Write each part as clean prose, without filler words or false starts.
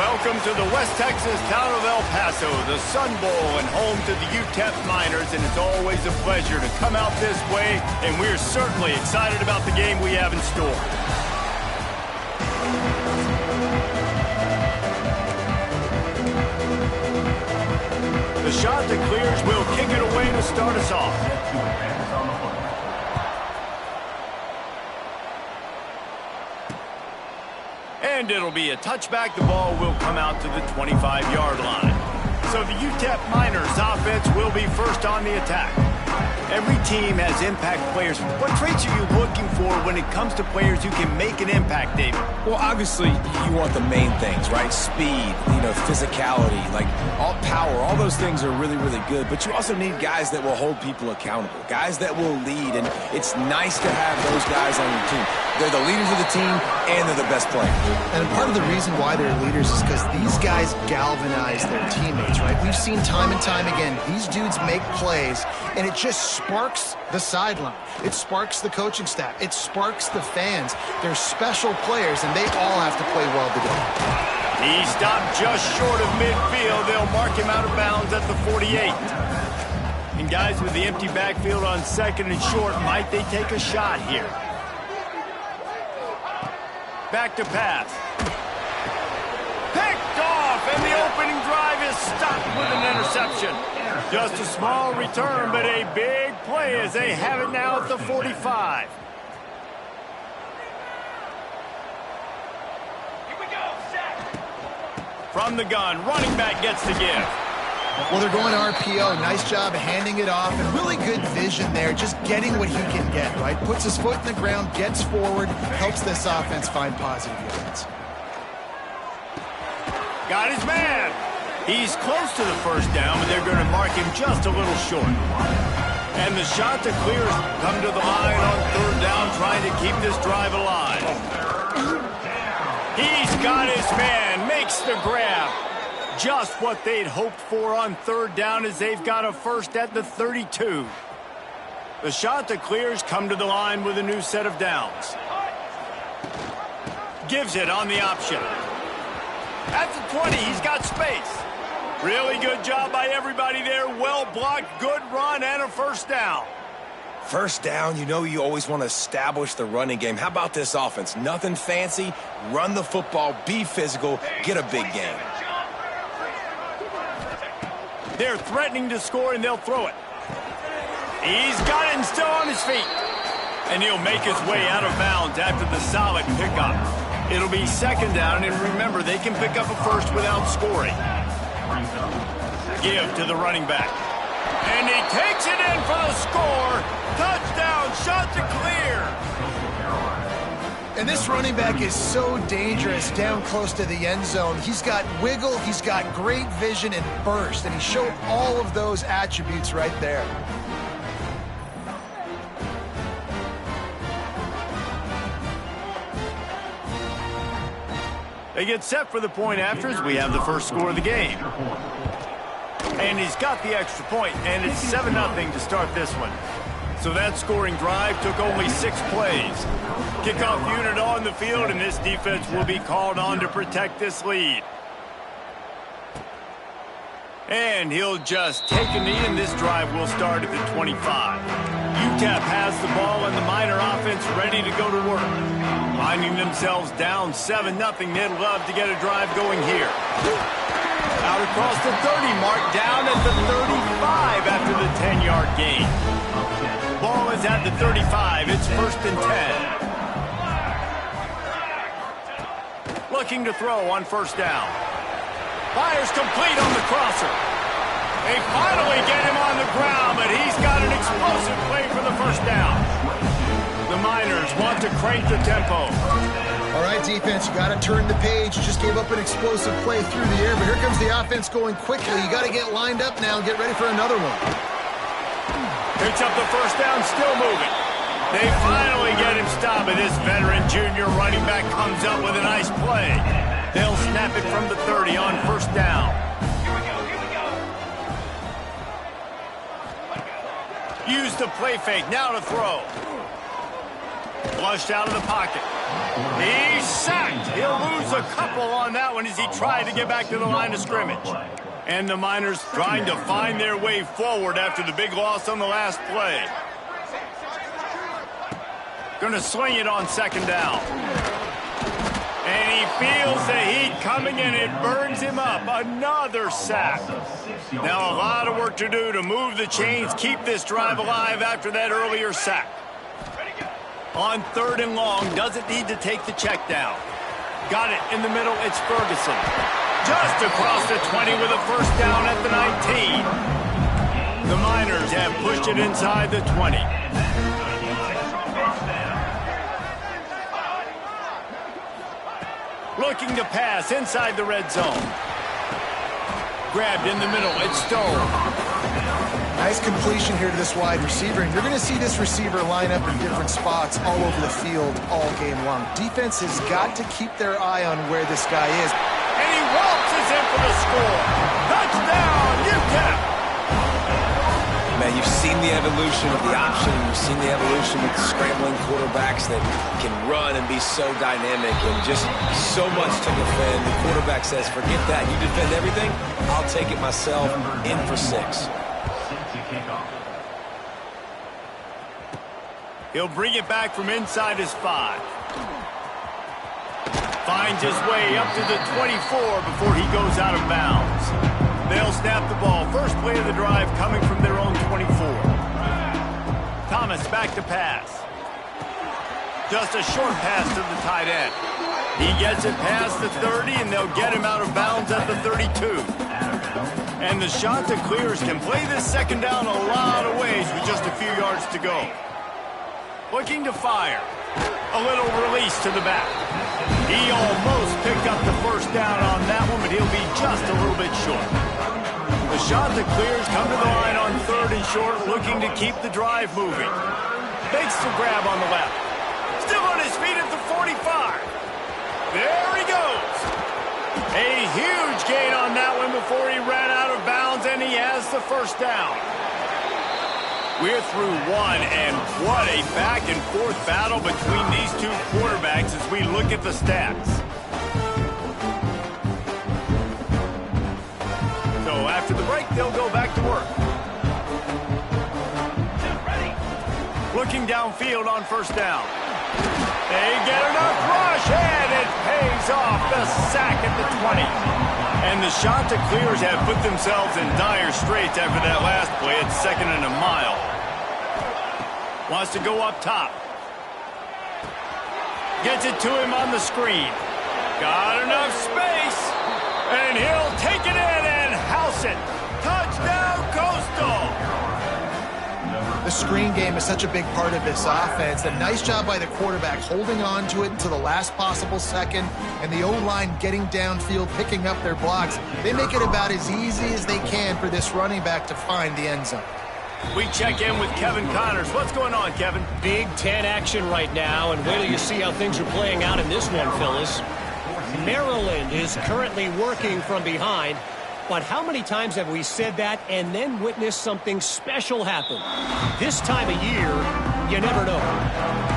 Welcome to the West Texas town of El Paso, the Sun Bowl, and home to the UTEP Miners, and it's always a pleasure to come out this way, and we're certainly excited about the game we have in store. The shot that clears will kick it away to start us off. And it'll be a touchback. The ball will come out to the 25-yard line. So the UTEP Miners offense will be first on the attack. Every team has impact players. What traits are you looking for when it comes to players who can make an impact, David? Well, obviously, you want the main things, right? Speed, physicality, like all power, all those things are really, really good. But you also need guys that will hold people accountable, guys that will lead. And it's nice to have those guys on your team. They're the leaders of the team, and they're the best players. And part of the reason why they're leaders is because these guys galvanize their teammates, right? We've seen time and time again, these dudes make plays, and it just sparks the sideline. It sparks the coaching staff. It sparks the fans. They're special players, and they all have to play well today. He stopped just short of midfield. They'll mark him out of bounds at the 48. And guys with the empty backfield on second and short, might they take a shot here? Back to pass. Picked off, and the opening drive is stopped with an interception. Just a small return, but a big play as they have it now at the 45. Here we go, set. From the gun, running back gets the give. Well, they're going RPO. Nice job handing it off, and really good vision there, just getting what he can get, right? Puts his foot in the ground, gets forward, helps this offense find positive yards. Got his man. He's close to the first down, but they're going to mark him just a little short. And the shot to clear come to the line on third down, trying to keep this drive alive. He's got his man, makes the grab. Just what they'd hoped for on third down as they've got a first at the 32. The shot that clears come to the line with a new set of downs. Gives it on the option. At the 20, he's got space. Really good job by everybody there. Well blocked, good run, and a first down. First down, you always want to establish the running game. How about this offense? Nothing fancy. Run the football, be physical, get a big game. They're threatening to score, and they'll throw it. He's got it and still on his feet. And he'll make his way out of bounds after the solid pickup. It'll be second down, and remember, they can pick up a first without scoring. Give to the running back. And he takes it in for the score. Touchdown, shot to clear. And this running back is so dangerous down close to the end zone. He's got wiggle, he's got great vision and burst, and he showed all of those attributes right there. They get set for the point after as we have the first score of the game. And he's got the extra point, and it's 7-0 to start this one. So that scoring drive took only 6 plays. Kickoff unit on the field, and this defense will be called on to protect this lead. And he'll just take a knee, and this drive will start at the 25. UTEP has the ball, and the Miner offense ready to go to work. Finding themselves down 7-0, they'd love to get a drive going here. Out across the 30 mark, down at the 35 after the 10-yard gain. Ball is at the 35. It's first and 10. Looking to throw on first down. Fires complete on the crosser. They finally get him on the ground, but he's got an explosive play for the first down. The Miners want to crank the tempo. All right, defense, you got to turn the page. You just gave up an explosive play through the air, but here comes the offense going quickly. You got to get lined up now and get ready for another one. Picks up the first down, still moving. They finally get him stopped, and this veteran junior running back comes up with a nice play. They'll snap it from the 30 on first down. Use the play fake, now to throw. Flushed out of the pocket. He's sacked. He'll lose a couple on that one as he tried to get back to the line of scrimmage. And the Miners trying to find their way forward after the big loss on the last play. Going to swing it on second down. And he feels the heat coming and it burns him up. Another sack. Now a lot of work to do to move the chains, keep this drive alive after that earlier sack. On third and long, doesn't need to take the check down. Got it in the middle, it's Ferguson. Just across the 20 with a first down at the 19. The Miners have pushed it inside the 20. Looking to pass inside the red zone. Grabbed in the middle, it's Stone. Nice completion here to this wide receiver, and you're going to see this receiver line up in different spots all over the field all game long. Defense has got to keep their eye on where this guy is. And he waltzes in for the score. Touchdown, UTEP! Man, you've seen the evolution of the option. You've seen the evolution with scrambling quarterbacks that can run and be so dynamic and just so much to defend. The quarterback says, forget that. You defend everything, I'll take it myself. In for 6. He'll bring it back from inside his 5. Finds his way up to the 24 before he goes out of bounds. They'll snap the ball. First play of the drive coming from their own 24. Thomas back to pass. Just a short pass to the tight end. He gets it past the 30, and they'll get him out of bounds at the 32. And the shot that clears can play this second down a lot of ways with just a few yards to go. Looking to fire. A little release to the back. He almost picked up the first down on that one, but he'll be just a little bit short. The shot that clears come to the line on third and short, looking to keep the drive moving. Makes the grab on the left. Still on his feet at the 45. There he goes. A huge gain on that one before he ran out of bounds, and he has the first down. We're through one, and what a back-and-forth battle between these two quarterbacks as we look at the stats. So after the break, they'll go back to work. Looking downfield on first down. They get enough rush, and it pays off the sack at the 20. And the shot that clears have put themselves in dire straits after that last play. It's second and a mile. Wants to go up top. Gets it to him on the screen. Got enough space. And he'll take it in and house it. Touchdown, Coastal. The screen game is such a big part of this offense. A nice job by the quarterback holding on to it until the last possible second, and the O-line getting downfield, picking up their blocks. They make it about as easy as they can for this running back to find the end zone. We check in with Kevin Connors. What's going on, Kevin? Big Ten action right now, and wait till you see how things are playing out in this one, Phyllis. Maryland is currently working from behind, but how many times have we said that and then witnessed something special happen? This time of year, you never know.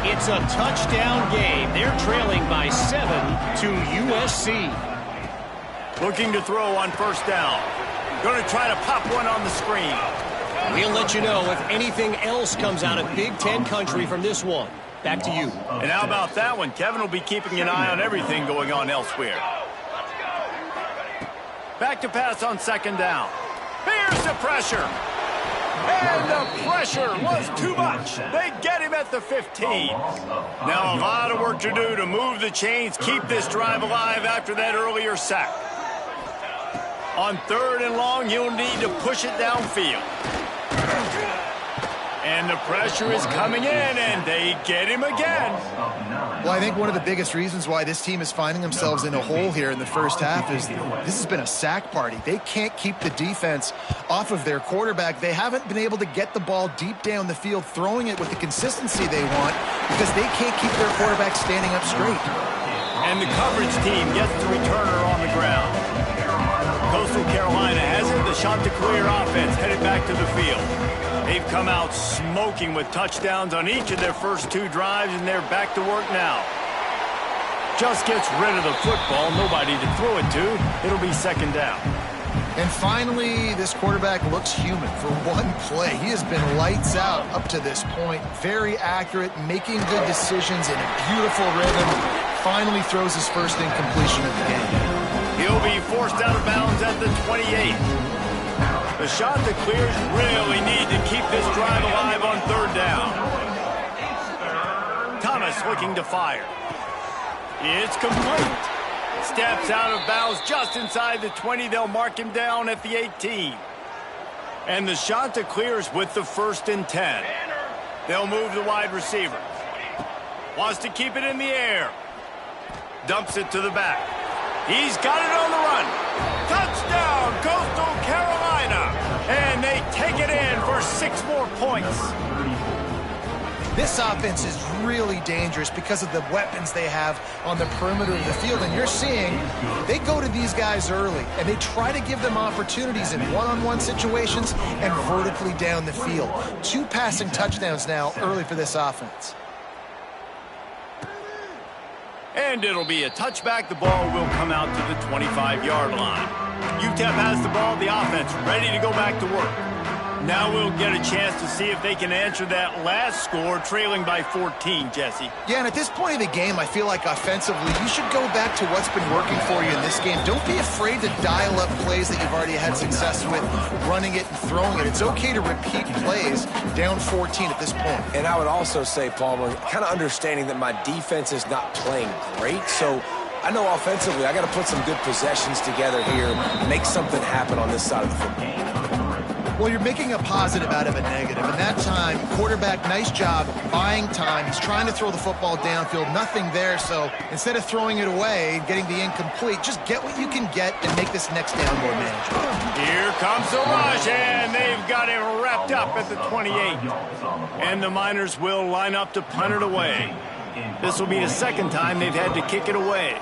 It's a touchdown game. They're trailing by 7 to USC. Looking to throw on first down. Going to try to pop one on the screen. We'll let you know if anything else comes out of Big Ten country from this one. Back to you. And how about that one? Kevin will be keeping an eye on everything going on elsewhere. Back to pass on second down. Here's the pressure. And the pressure was too much. They get him at the 15. Now a lot of work to do to move the chains, keep this drive alive after that earlier sack. On third and long, you'll need to push it downfield. And the pressure is coming in, and they get him again. Well, I think one of the biggest reasons why this team is finding themselves in a hole here in the first half is this has been a sack party. They can't keep the defense off of their quarterback. They haven't been able to get the ball deep down the field, throwing it with the consistency they want because they can't keep their quarterback standing up straight. And the coverage team gets the returner on the ground. Coastal Carolina has it. The Chanticleer offense headed back to the field. They've come out smoking with touchdowns on each of their first two drives, and they're back to work now. Just gets rid of the football, nobody to throw it to. It'll be second down. And finally, this quarterback looks human for one play. He has been lights out up to this point. Very accurate, making good decisions in a beautiful rhythm. Finally throws his first incompletion of the game. He'll be forced out of bounds at the 28. The shot that clears really need to keep this drive alive on third down. Thomas looking to fire. It's complete. Steps out of bounds just inside the 20. They'll mark him down at the 18. And the shot that clears with the 1st and 10. They'll move the wide receiver. Wants to keep it in the air. Dumps it to the back. He's got it on the run. Touchdown, Coastal Carolina. And they take it in for 6 more points. This offense is really dangerous because of the weapons they have on the perimeter of the field. And you're seeing they go to these guys early, and they try to give them opportunities in one-on-one situations and vertically down the field. 2 passing touchdowns now early for this offense. And it'll be a touchback. The ball will come out to the 25-yard line. UTEP has the ball, the offense ready to go back to work. Now we'll get a chance to see if they can answer that last score, trailing by 14, Jesse. Yeah, and at this point of the game, I feel like offensively, you should go back to what's been working for you in this game. Don't be afraid to dial up plays that you've already had success with, running it and throwing it. It's okay to repeat plays down 14 at this point. And I would also say, Palmer, kind of understanding that my defense is not playing great, so I know offensively I got to put some good possessions together here, make something happen on this side of the football. Well, you're making a positive out of a negative. And that time, quarterback, nice job buying time. He's trying to throw the football downfield. Nothing there. So instead of throwing it away and getting the incomplete, just get what you can get and make this next down more manageable. Here comes the rush, and they've got him wrapped up at the 28. And the Miners will line up to punt it away. This will be the second time they've had to kick it away.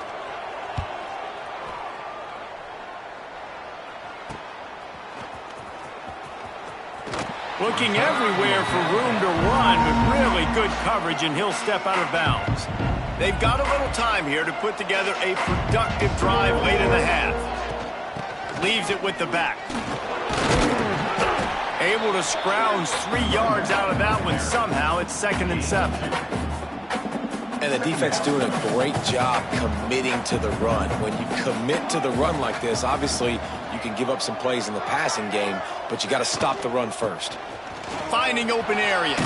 Looking everywhere for room to run, but really good coverage, and he'll step out of bounds. They've got a little time here to put together a productive drive late in the half. Leaves it with the back. Able to scrounge 3 yards out of that one somehow. It's 2nd and 7. And the defense doing a great job committing to the run. When you commit to the run like this, obviously you can give up some plays in the passing game, but you got to stop the run first. Finding open areas.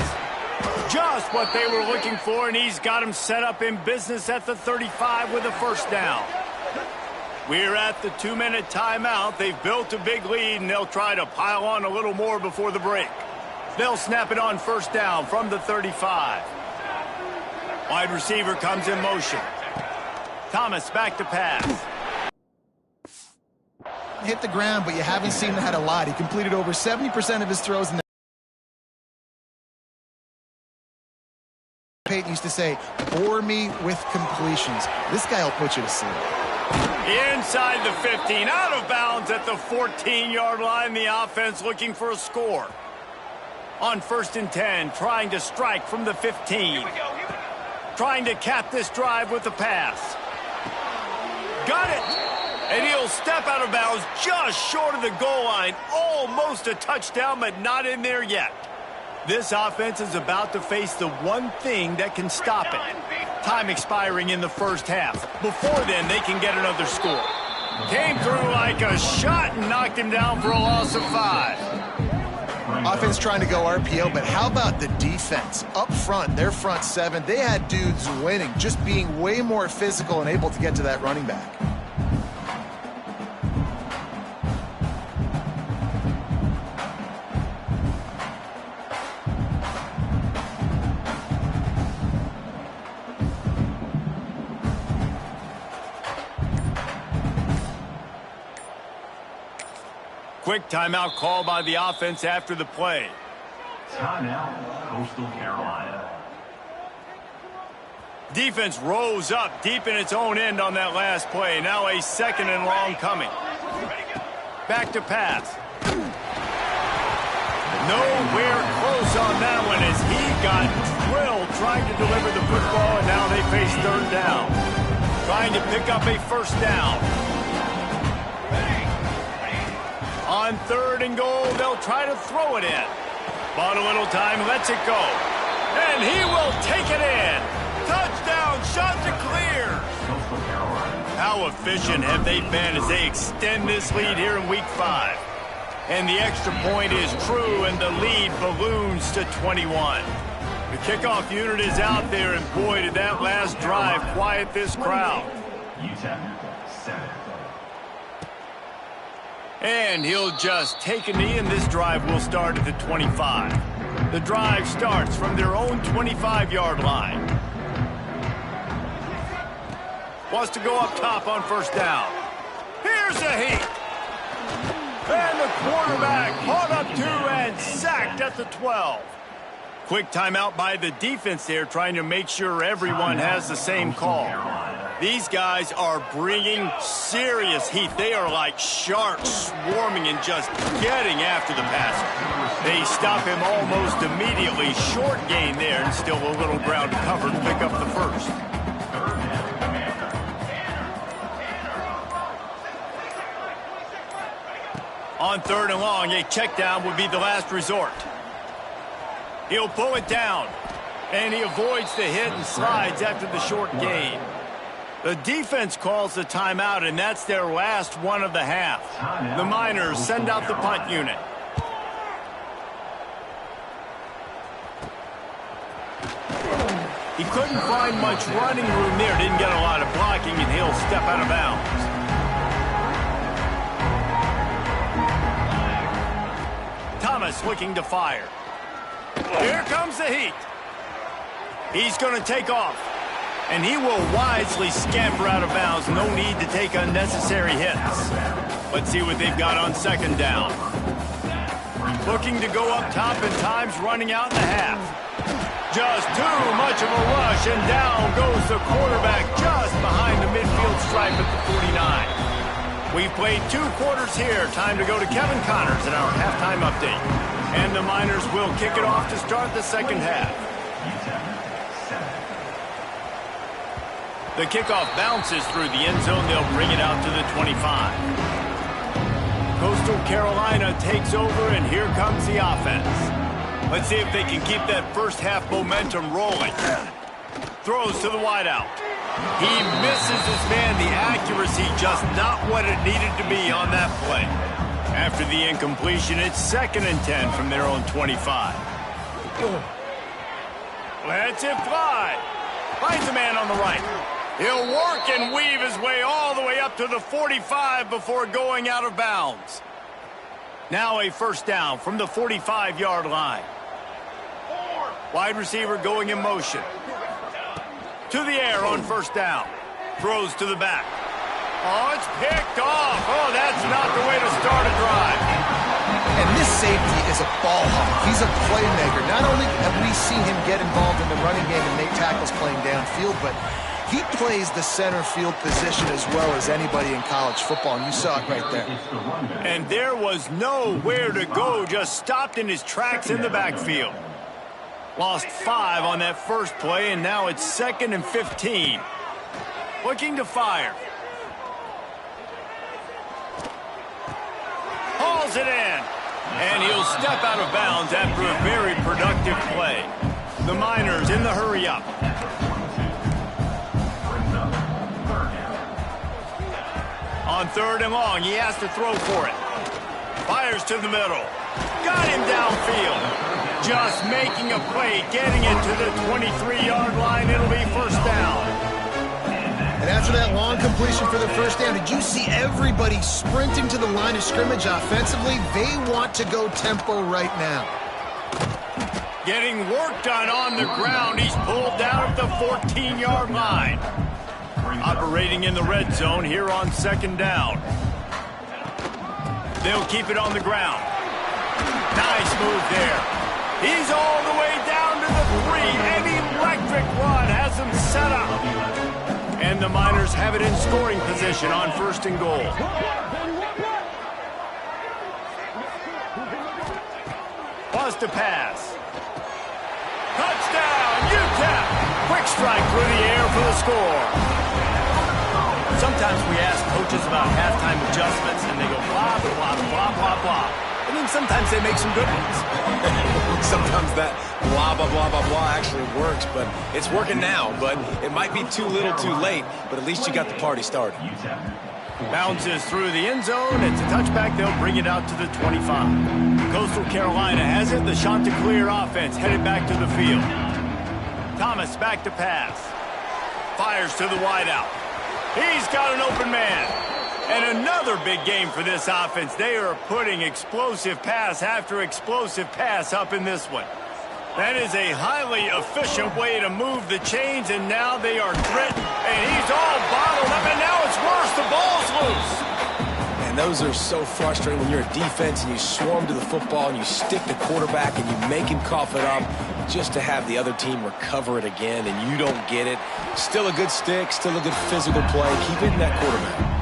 Just what they were looking for, and he's got him set up in business at the 35 with a first down. We're at the 2-minute timeout. They've built a big lead, and they'll try to pile on a little more before the break. They'll snap it on first down from the 35. Wide receiver comes in motion. Thomas back to pass. Hit the ground, but you haven't seen that a lot. He completed over 70% of his throws in the Peyton used to say, bore me with completions. This guy will put you to sleep. Inside the 15, out of bounds at the 14-yard line. The offense looking for a score. On 1st and 10, trying to strike from the 15. Trying to cap this drive with the pass. Got it! And he'll step out of bounds just short of the goal line. Almost a touchdown, but not in there yet. This offense is about to face the one thing that can stop it. Time expiring in the first half. Before then, they can get another score. Came through like a shot and knocked him down for a loss of 5. Offense trying to go RPO, but how about the defense? Up front, their front 7, they had dudes winning, just being way more physical and able to get to that running back. Quick timeout call by the offense after the play. Timeout, Coastal Carolina. Defense rose up deep in its own end on that last play. Now a 2nd and long coming. Back to pass. Nowhere close on that one as he got drilled trying to deliver the football, and now they face 3rd down. trying to pick up a first down. On 3rd and goal, they'll try to throw it in. Bought a little time, lets it go. And he will take it in. Touchdown, shot to clear. How efficient have they been as they extend this lead here in Week 5? And the extra point is true, and the lead balloons to 21. The kickoff unit is out there, and boy, did that last drive quiet this crowd. UTEP 7. And he'll just take a knee, and this drive will start at the 25. The drive starts from their own 25-yard line. Wants to go up top on first down. Here's a heat. And the quarterback caught up to and sacked at the 12. Quick timeout by the defense there, trying to make sure everyone has the same call. These guys are bringing serious heat. They are like sharks swarming and just getting after the passer. They stop him almost immediately. Short gain there, and still a little ground to cover to pick up the first. On 3rd and long, a check down would be the last resort. He'll pull it down, and he avoids the hit and slides after the short gain. The defense calls the timeout, and that's their last one of the half. The Miners send out the punt unit. He couldn't find much running room there, didn't get a lot of blocking, and he'll step out of bounds. Thomas looking to fire. Here comes the heat. He's going to take off. And he will wisely scamper out of bounds. No need to take unnecessary hits. Let's see what they've got on 2nd down. Looking to go up top, and time's running out in the half. Just too much of a rush, and down goes the quarterback just behind the midfield stripe at the 49. We've played 2 quarters here. Time to go to Kevin Connors in our halftime update. And the Miners will kick it off to start the 2nd half. The kickoff bounces through the end zone. They'll bring it out to the 25. Coastal Carolina takes over, and here comes the offense. Let's see if they can keep that first half momentum rolling. Throws to the wideout. He misses his man. The accuracy just not what it needed to be on that play. After the incompletion, it's 2nd and 10 from their own 25. Lets it fly. Finds a man on the right. He'll work and weave his way all the way up to the 45 before going out of bounds. Now a first down from the 45-yard line. Wide receiver going in motion. To the air on first down. Throws to the back. Oh, it's picked off. Oh, that's not the way to start a drive. And this safety is a ball hawk. He's a playmaker. Not only have we seen him get involved in the running game and make tackles playing downfield, but he plays the center field position as well as anybody in college football, and you saw it right there. And there was nowhere to go, just stopped in his tracks in the backfield. Lost 5 on that first play, and now it's 2nd and 15. Looking to fire. Hauls it in. And he'll step out of bounds after a very productive play. The Miners in the hurry up. On 3rd and long, he has to throw for it. Fires to the middle. Got him downfield. Just making a play, getting it to the 23-yard line. It'll be first down. And after that long completion for the first down, did you see everybody sprinting to the line of scrimmage offensively? They want to go tempo right now. Getting work done on the ground. He's pulled down at the 14-yard line. Operating in the red zone here on 2nd down. They'll keep it on the ground. Nice move there. He's all the way down to the 3. An electric run has him set up. And the Miners have it in scoring position on 1st and goal. Wants to pass. Touchdown, UTEP! Quick strike through the air for the score. Sometimes we ask coaches about halftime adjustments, and they go blah, blah, blah, blah, blah. And then sometimes they make some good ones. Sometimes that blah, blah, blah, blah, blah actually works, but it's working now. But it might be too little too late, but at least you got the party started. Bounces through the end zone. It's a touchback. They'll bring it out to the 25. Coastal Carolina has it. The Chanticleer offense headed back to the field. Thomas back to pass. Fires to the wideout. He's got an open man. And another big game for this offense. They are putting explosive pass after explosive pass up in this one. That is a highly efficient way to move the chains, and now they are threatened. And he's all bottled up, and now it's worse. The ball's loose. And those are so frustrating when you're a defense and you swarm to the football and you stick the quarterback and you make him cough it up just to have the other team recover it again, and you don't get it. Still a good stick, still a good physical play. Keep hitting that quarterback.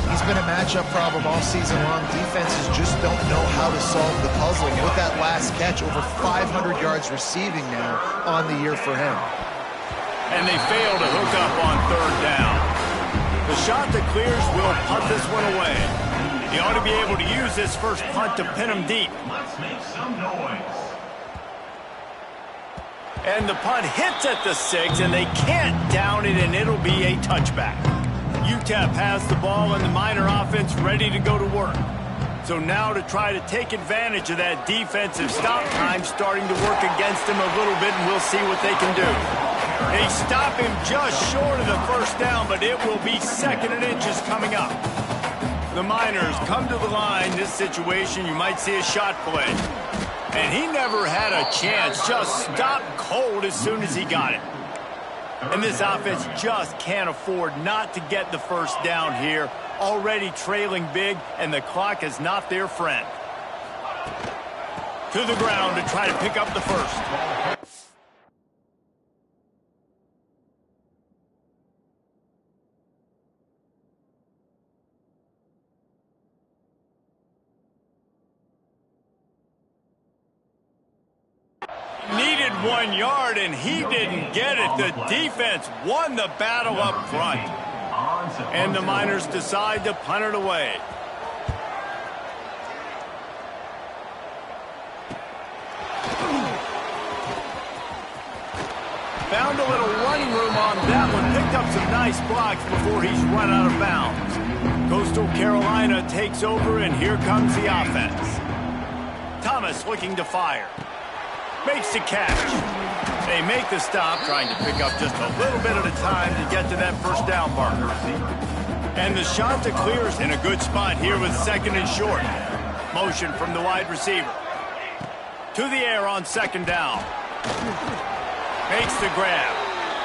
He's been a matchup problem all season long. Defenses just don't know how to solve the puzzle. And with that last catch, over 500 yards receiving now on the year for him. And they fail to hook up on third down. The Chanticleers will punt this one away. He ought to be able to use this first punt to pin him deep. Let's make some noise. And the punt hits at the 6, and they can't down it, and it'll be a touchback. UTEP has the ball and the Miner offense ready to go to work. So now to try to take advantage of that defensive stop time starting to work against them a little bit, and we'll see what they can do. They stop him just short of the first down, but it will be 2nd and inches coming up. The Miners come to the line. This situation, you might see a shot play. And he never had a chance. Just stopped cold as soon as he got it. And this offense just can't afford not to get the first down here. Already trailing big, and the clock is not their friend. To the ground to try to pick up the first. Needed 1 yard, and he didn't get it. The defense won the battle up front. And the Miners decide to punt it away. Found a little running room on that one. Picked up some nice blocks before he's run out of bounds. Coastal Carolina takes over, and here comes the offense. Thomas looking to fire. Makes the catch. They make the stop, trying to pick up just a little bit at a time to get to that first down marker. And the Chanticleers in a good spot here with 2nd and short. Motion from the wide receiver. To the air on 2nd down. Makes the grab.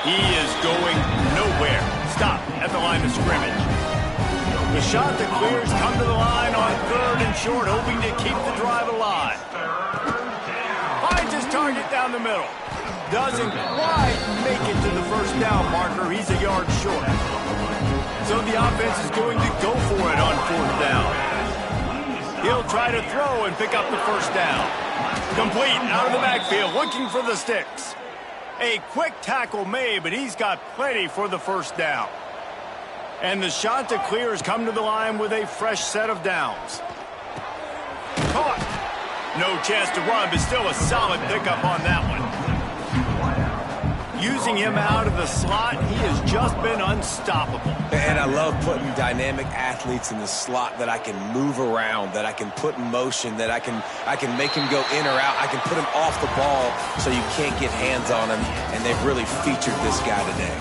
He is going nowhere. Stop at the line of scrimmage. The Chanticleers come to the line on 3rd and short, hoping to keep the drive alive. Finds his target down the middle. Doesn't quite make it to the first down marker. He's a yard short. So the offense is going to go for it on 4th down. He'll try to throw and pick up the first down. Complete out of the backfield, looking for the sticks. A quick tackle made, but he's got plenty for the first down. And the Chanticleers come to the line with a fresh set of downs. Caught. No chance to run, but still a solid pickup on that one. Using him out of the slot, he has just been unstoppable. And I love putting dynamic athletes in the slot that I can move around, that I can put in motion, that I can make him go in or out. I can put him off the ball so you can't get hands on him, and they've really featured this guy today.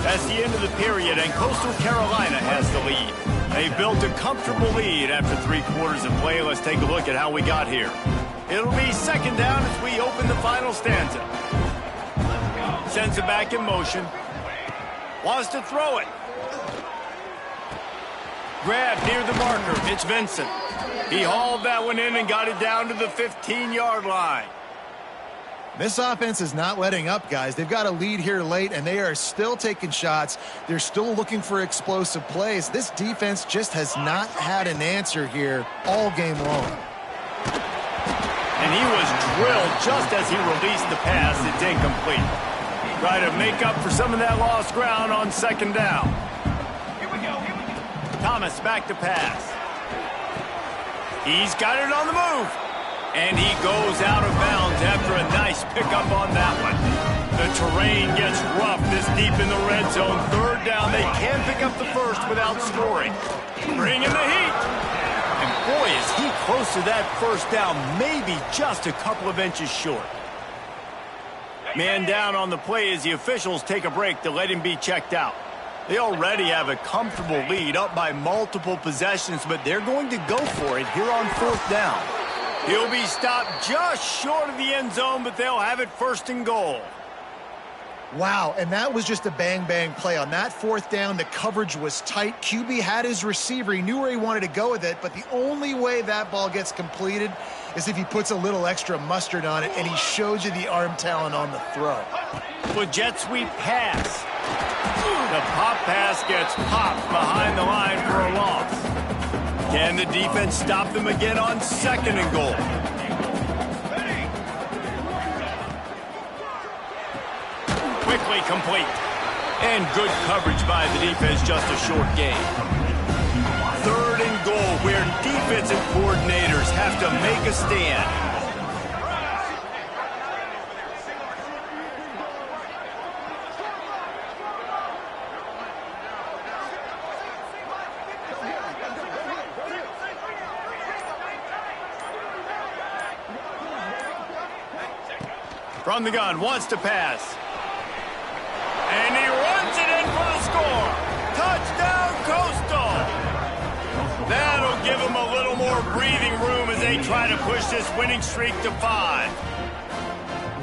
That's the end of the period, and Coastal Carolina has the lead. They built a comfortable lead after 3 quarters of play. Let's take a look at how we got here. It'll be 2nd down as we open the final stanza. Sends it back in motion. Wants to throw it. Grab near the marker. It's Vincent. He hauled that one in and got it down to the 15-yard line. This offense is not letting up, guys. They've got a lead here late, and they are still taking shots. They're still looking for explosive plays. This defense just has not had an answer here all game long. And he was drilled just as he released the pass. It's incomplete. Try to make up for some of that lost ground on 2nd down. Thomas back to pass. He's got it on the move. And he goes out of bounds after a nice pickup on that one. The terrain gets rough this deep in the red zone. Third down, they can pick up the first without scoring. Bring in the heat. And boy, is he close to that first down, maybe just a couple of inches short. Man down on the play as the officials take a break to let him be checked out. They already have a comfortable lead up by multiple possessions, but they're going to go for it here on fourth down. He'll be stopped just short of the end zone, but they'll have it first and goal. Wow, and that was just a bang-bang play. On that fourth down, the coverage was tight. QB had his receiver. He knew where he wanted to go with it, but the only way that ball gets completed is if he puts a little extra mustard on it, and he shows you the arm talent on the throw. With jet sweep pass. The pop pass gets popped behind the line for a loss. Can the defense stop them again on second and goal? Quickly complete. And good coverage by the defense, just a short gain. Third and goal, where defensive coordinators have to make a stand. From the gun, wants to pass. And he runs it in for the score. Touchdown, Coastal. That'll give him a little more breathing room as they try to push this winning streak to 5.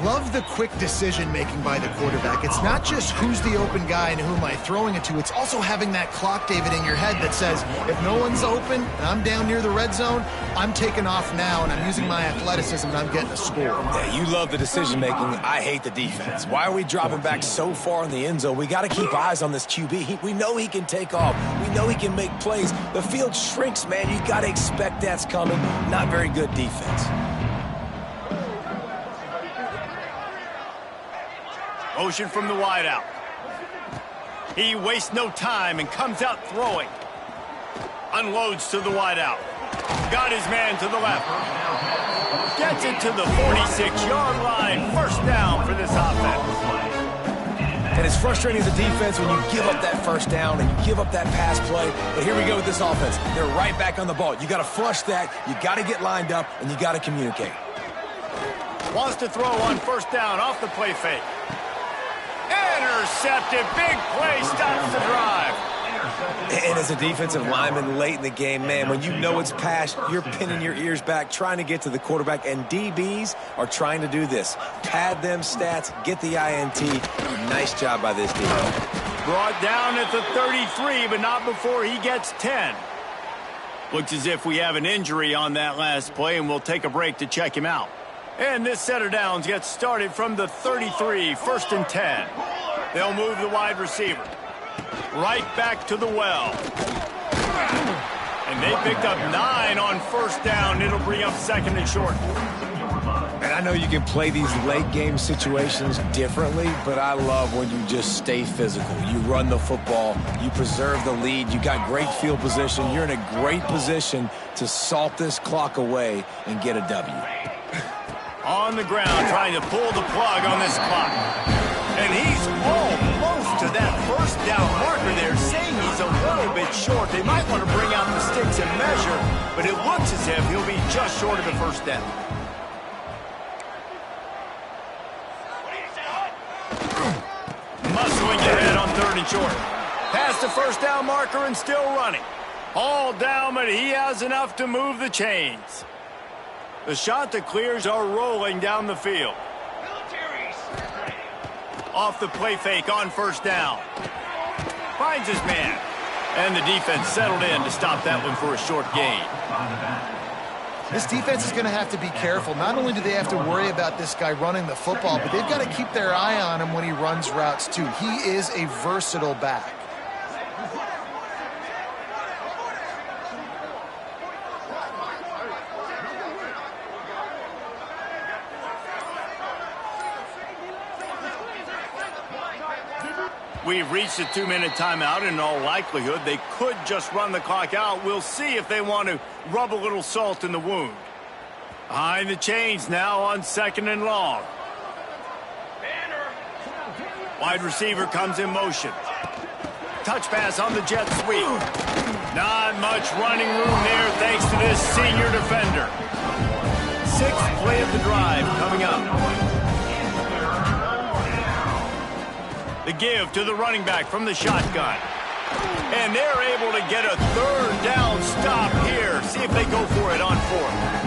Love the quick decision-making by the quarterback. It's not just who's the open guy and who am I throwing it to. It's also having that clock, David, in your head that says, if no one's open and I'm down near the red zone, I'm taking off now and I'm using my athleticism and I'm getting a score. Yeah, you love the decision-making. I hate the defense. Why are we dropping back so far in the end zone? We got to keep eyes on this QB. We know he can take off. We know he can make plays. The field shrinks, man. You got to expect that's coming. Not very good defense. Motion from the wideout. He wastes no time and comes out throwing. Unloads to the wideout. Got his man to the left. Gets it to the 46-yard line. First down for this offense. And it's frustrating as a defense when you give up that first down and you give up that pass play. But here we go with this offense. They're right back on the ball. You got to flush that. You got to get lined up, and you got to communicate. Wants to throw on first down off the play fake. Intercepted. Big play. Stops the drive. And as a defensive lineman late in the game, man, when you know it's pass, you're pinning your ears back, trying to get to the quarterback, and DBs are trying to do this. Pad them stats, get the INT. Nice job by this defense. Brought down at the 33, but not before he gets 10. Looks as if we have an injury on that last play, and we'll take a break to check him out. And this set of downs gets started from the 33, first and 10. They'll move the wide receiver. Right back to the well. And they picked up 9 on first down. It'll bring up second and short. And I know you can play these late game situations differently, but I love when you just stay physical. You run the football, you preserve the lead, you got great field position. You're in a great position to salt this clock away and get a W. On the ground, trying to pull the plug on this clock. And he's almost to that first down marker there, saying he's a little bit short. They might want to bring out the sticks and measure, but it looks as if he'll be just short of the first down. Muscling ahead on third and short. Past the first down marker and still running. All down, but he has enough to move the chains. The shot that clears are rolling down the field. Off the play fake on first down. Finds his man. And the defense settled in to stop that one for a short gain. This defense is going to have to be careful. Not only do they have to worry about this guy running the football, but they've got to keep their eye on him when he runs routes too. He is a versatile back. We've reached a 2-minute timeout. In all likelihood, they could just run the clock out. We'll see if they want to rub a little salt in the wound. Behind the chains now on 2nd and long. Wide receiver comes in motion. Touch pass on the jet sweep. Not much running room there thanks to this senior defender. 6th play of the drive coming up. The give to the running back from the shotgun. And they're able to get a 3rd down stop here. See if they go for it on 4th.